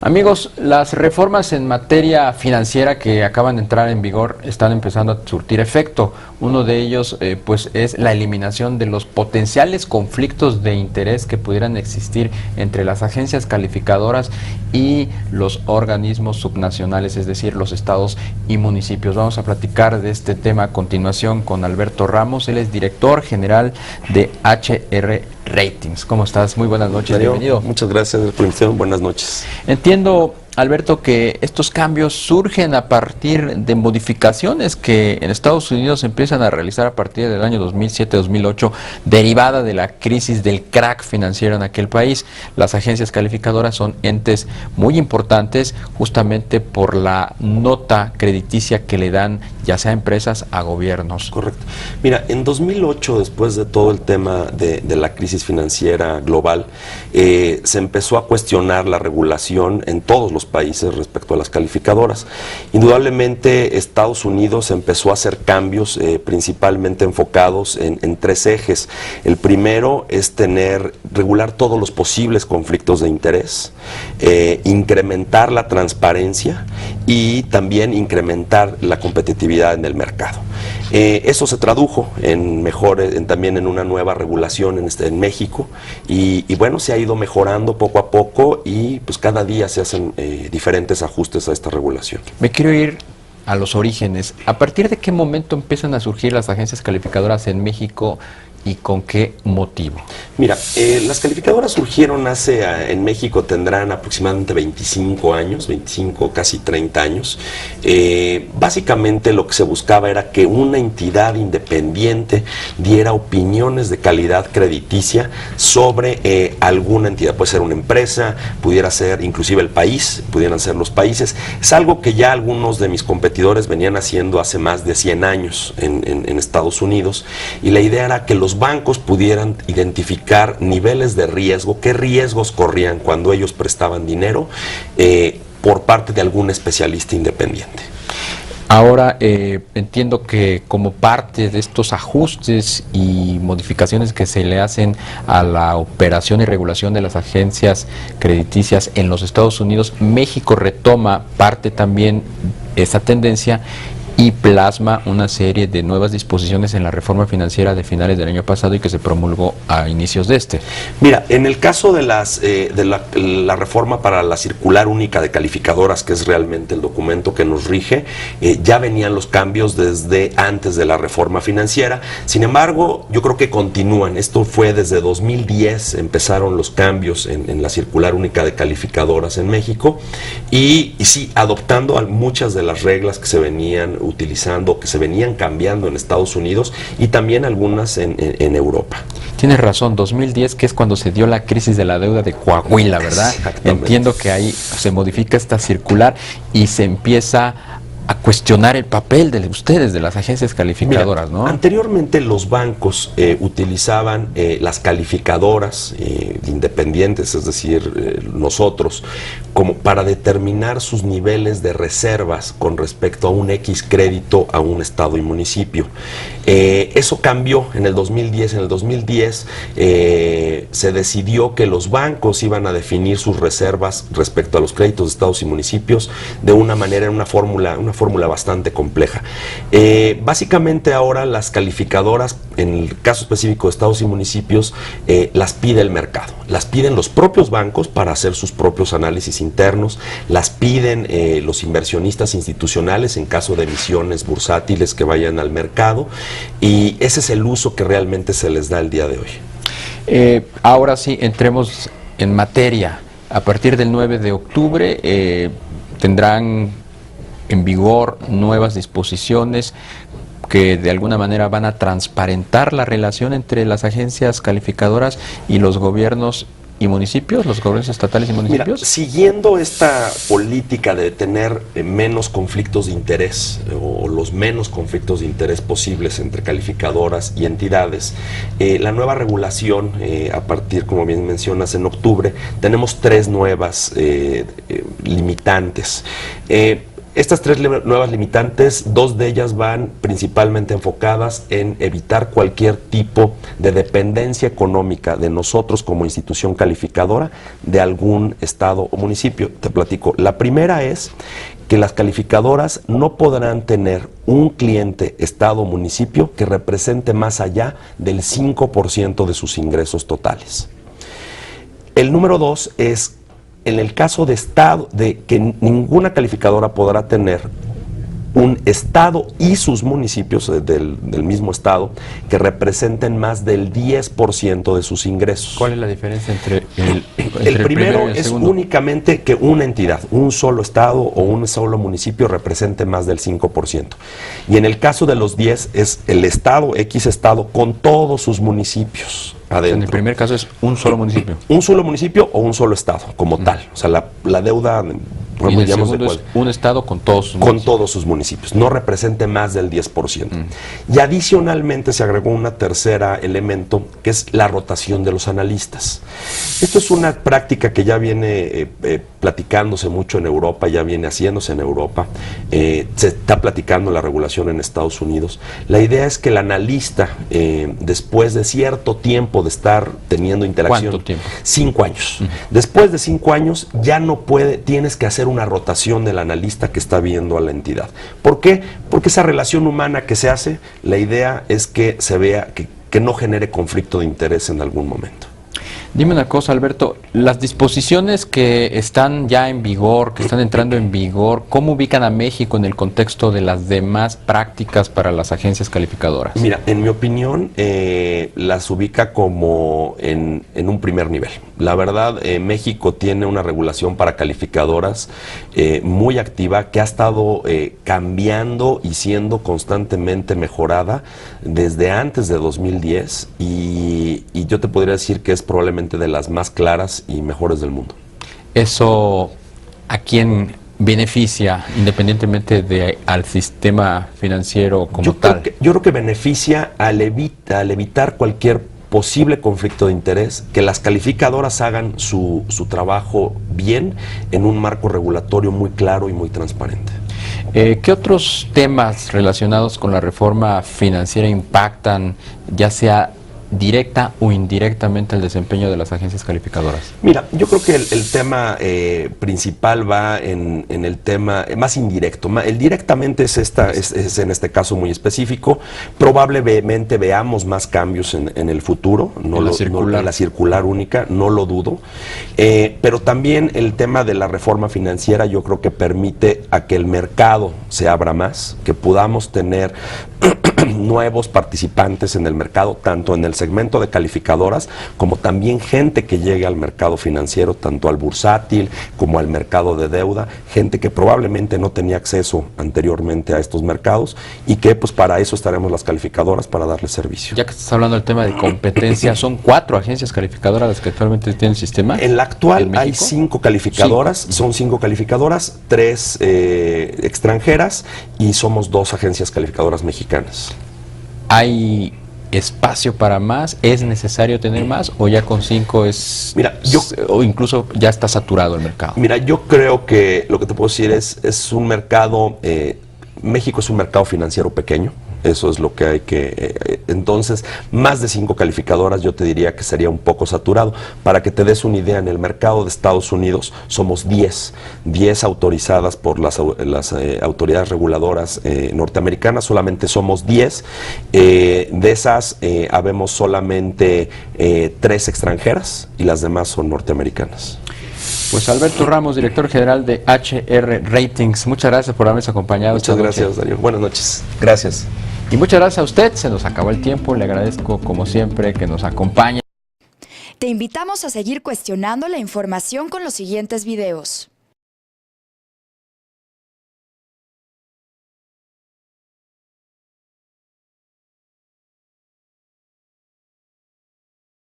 Amigos, las reformas en materia financiera que acaban de entrar en vigor están empezando a surtir efecto. Uno de ellos pues es la eliminación de los potenciales conflictos de interés que pudieran existir entre las agencias calificadoras y los organismos subnacionales, es decir, los estados y municipios. Vamos a platicar de este tema a continuación con Alberto Ramos. Él es director general de HR Ratings. ¿Cómo estás? Muy buenas noches, Mario, bienvenido. Muchas gracias por la invitación, buenas noches. Entiendo, Alberto, que estos cambios surgen a partir de modificaciones que en Estados Unidos empiezan a realizar a partir del año 2007-2008, derivada de la crisis del crack financiero en aquel país. Las agencias calificadoras son entes muy importantes justamente por la nota crediticia que le dan ya sea a empresas a gobiernos. Correcto. Mira, en 2008, después de todo el tema de la crisis financiera global, se empezó a cuestionar la regulación en todos los países respecto a las calificadoras. Indudablemente Estados Unidos empezó a hacer cambios principalmente enfocados en tres ejes. El primero es regular todos los posibles conflictos de interés, incrementar la transparencia y también incrementar la competitividad en el mercado. Eso se tradujo también en una nueva regulación en México y bueno, se ha ido mejorando poco a poco y pues cada día se hacen diferentes ajustes a esta regulación. Me quiero ir a los orígenes. ¿A partir de qué momento empiezan a surgir las agencias calificadoras en México y con qué motivo? Mira, las calificadoras surgieron en México tendrán aproximadamente 25 años, 25, casi 30 años. Básicamente lo que se buscaba era que una entidad independiente diera opiniones de calidad crediticia sobre alguna entidad. Puede ser una empresa, pudiera ser inclusive el país, pudieran ser los países. Es algo que ya algunos de mis competidores venían haciendo hace más de 100 años en Estados Unidos, y la idea era que los bancos pudieran identificar niveles de riesgo, qué riesgos corrían cuando ellos prestaban dinero por parte de algún especialista independiente. Ahora entiendo que como parte de estos ajustes y modificaciones que se le hacen a la operación y regulación de las agencias crediticias en los Estados Unidos, México retoma parte también esa tendencia y plasma una serie de nuevas disposiciones en la reforma financiera de finales del año pasado y que se promulgó a inicios de este. Mira, en el caso de la reforma para la circular única de calificadoras, que es realmente el documento que nos rige, ya venían los cambios desde antes de la reforma financiera. Sin embargo, yo creo que continúan. Esto fue desde 2010, empezaron los cambios en la circular única de calificadoras en México y sí, adoptando muchas de las reglas que se venían utilizando, que se venían cambiando en Estados Unidos y también algunas en Europa. Tienes razón, 2010, que es cuando se dio la crisis de la deuda de Coahuila, ¿verdad? Entiendo que ahí se modifica esta circular y se empieza a cuestionar el papel de ustedes, de las agencias calificadoras. Mira, ¿no? Anteriormente los bancos utilizaban las calificadoras independientes, es decir, nosotros, como para determinar sus niveles de reservas con respecto a un X crédito a un estado y municipio. Eso cambió en el 2010. En el 2010 se decidió que los bancos iban a definir sus reservas respecto a los créditos de estados y municipios de una manera, en una fórmula bastante compleja. Básicamente ahora las calificadoras, en el caso específico de estados y municipios, las pide el mercado, las piden los propios bancos para hacer sus propios análisis internos, las piden los inversionistas institucionales en caso de emisiones bursátiles que vayan al mercado, y ese es el uso que realmente se les da el día de hoy. Ahora sí, entremos en materia. A partir del 9 de octubre tendrán en vigor nuevas disposiciones que de alguna manera van a transparentar la relación entre las agencias calificadoras y los gobiernos y municipios, los gobiernos estatales y municipios. Mira, siguiendo esta política de tener menos conflictos de interés o los menos conflictos de interés posibles entre calificadoras y entidades, la nueva regulación, a partir, como bien mencionas, en octubre, tenemos tres nuevas limitantes. Estas tres nuevas limitantes, dos de ellas van principalmente enfocadas en evitar cualquier tipo de dependencia económica de nosotros como institución calificadora de algún estado o municipio. Te platico. La primera es que las calificadoras no podrán tener un cliente estado o municipio que represente más allá del 5% de sus ingresos totales. El número 2 es en el caso de estado, de que ninguna calificadora podrá tener un estado y sus municipios del mismo estado que representen más del 10% de sus ingresos. ¿Cuál es la diferencia entre el primero y el es segundo? únicamente que una entidad, un solo estado o un solo municipio represente más del 5%. Y en el caso de los 10 es el estado, X estado, con todos sus municipios adentro. En el primer caso es un solo municipio. Un solo municipio o un solo estado, como tal. O sea, la deuda... Y el segundo es un estado con todos sus municipios. Con todos sus municipios, no represente más del 10%. Y adicionalmente se agregó una tercera elemento, que es la rotación de los analistas. Esto es una práctica que ya viene platicándose mucho en Europa, ya viene haciéndose en Europa, se está platicando la regulación en Estados Unidos. La idea es que el analista, después de cierto tiempo de estar teniendo interacción... ¿Cuánto tiempo? 5 años. Después de 5 años ya no puede, tienes que hacer una rotación del analista que está viendo a la entidad. ¿Por qué? Porque esa relación humana que se hace, la idea es que se vea, que no genere conflicto de interés en algún momento. Dime una cosa, Alberto, las disposiciones que están ya en vigor, que están entrando en vigor, ¿cómo ubican a México en el contexto de las demás prácticas para las agencias calificadoras? Mira, en mi opinión, las ubica como en un primer nivel. La verdad, México tiene una regulación para calificadoras muy activa que ha estado cambiando y siendo constantemente mejorada desde antes de 2010 y yo te podría decir que es probablemente de las más claras y mejores del mundo. ¿Eso a quién beneficia independientemente al sistema financiero como tal? Yo creo que beneficia al evitar cualquier posible conflicto de interés, que las calificadoras hagan su trabajo bien en un marco regulatorio muy claro y muy transparente. ¿Qué otros temas relacionados con la reforma financiera impactan, ya sea directa o indirectamente, el desempeño de las agencias calificadoras? Mira, yo creo que el tema principal va en el tema más indirecto. El directamente es en este caso muy específico. Probablemente veamos más cambios en el futuro, en la circular única, no lo dudo. Pero también el tema de la reforma financiera yo creo que permite a que el mercado se abra más, que podamos tener nuevos participantes en el mercado, tanto en el segmento de calificadoras como también gente que llegue al mercado financiero, tanto al bursátil como al mercado de deuda, gente que probablemente no tenía acceso anteriormente a estos mercados y que pues para eso estaremos las calificadoras, para darles servicio. Ya que estás hablando del tema de competencia, ¿son 4 agencias calificadoras las que actualmente tienen el sistema? En la actual hay 5 calificadoras, son 5 calificadoras, 3 extranjeras y somos 2 agencias calificadoras mexicanas. ¿Hay espacio para más? ¿Es necesario tener más? ¿O ya con 5 es... Mira, o incluso ya está saturado el mercado? Mira, yo creo que lo que te puedo decir es un mercado... México es un mercado financiero pequeño. Eso es lo que hay que... entonces, más de 5 calificadoras yo te diría que sería un poco saturado. Para que te des una idea, en el mercado de Estados Unidos somos 10 autorizadas por las autoridades reguladoras norteamericanas, solamente somos 10. De esas, habemos solamente 3 extranjeras y las demás son norteamericanas. Pues Alberto Ramos, director general de HR Ratings, muchas gracias por habernos acompañado. Muchas gracias, Darío. Buenas noches. Gracias. Y muchas gracias a usted, se nos acabó el tiempo, le agradezco como siempre que nos acompañe. Te invitamos a seguir cuestionando la información con los siguientes videos.